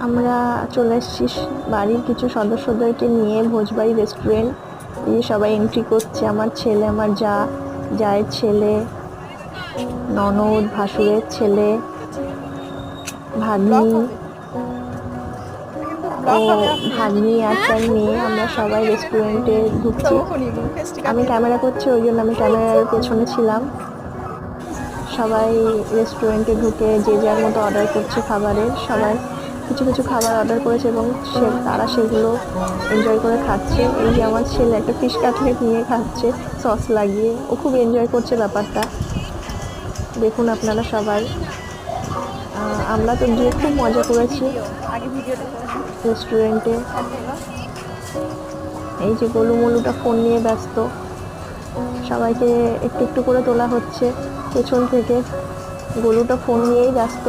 আমরা চলে এসেছি বাড়ির কিছু সদস্যদেরকে নিয়ে ভোজবাড়ি রেস্টুরেন্ট। এই সবাই এন্ট্রি করছে, আমার ছেলে, আমার জায়ের ছেলে, ননদ, ভাসুরের ছেলে, ভাগ্নি ও ভাগ্নি আর তার মেয়ে। আমরা সবাই রেস্টুরেন্টে ঢুকছি। আমি ক্যামেরা করছি, ওই জন্য আমি ক্যামেরার পেছনে ছিলাম। সবাই রেস্টুরেন্টে ঢুকে যে যার মতো অর্ডার করছে খাবারের। সবাই কিছু কিছু খাবার অর্ডার করেছে এবং তারা সেগুলো এনজয় করে খাচ্ছে। এই যে আমার ছেলে একটা ফিশ কাটলেট নিয়ে খাচ্ছে সস লাগিয়ে, ও খুব এনজয় করছে ব্যাপারটা। দেখুন আপনারা সবাই। আমরা তো গিয়ে খুব মজা করেছি রেস্টুরেন্টে। এই যে গোলুমলুটা ফোন নিয়ে ব্যস্ত, সবাইকে একটু একটু করে তোলা হচ্ছে পেছন থেকে। গোলুটা ফোন নিয়েই ব্যস্ত।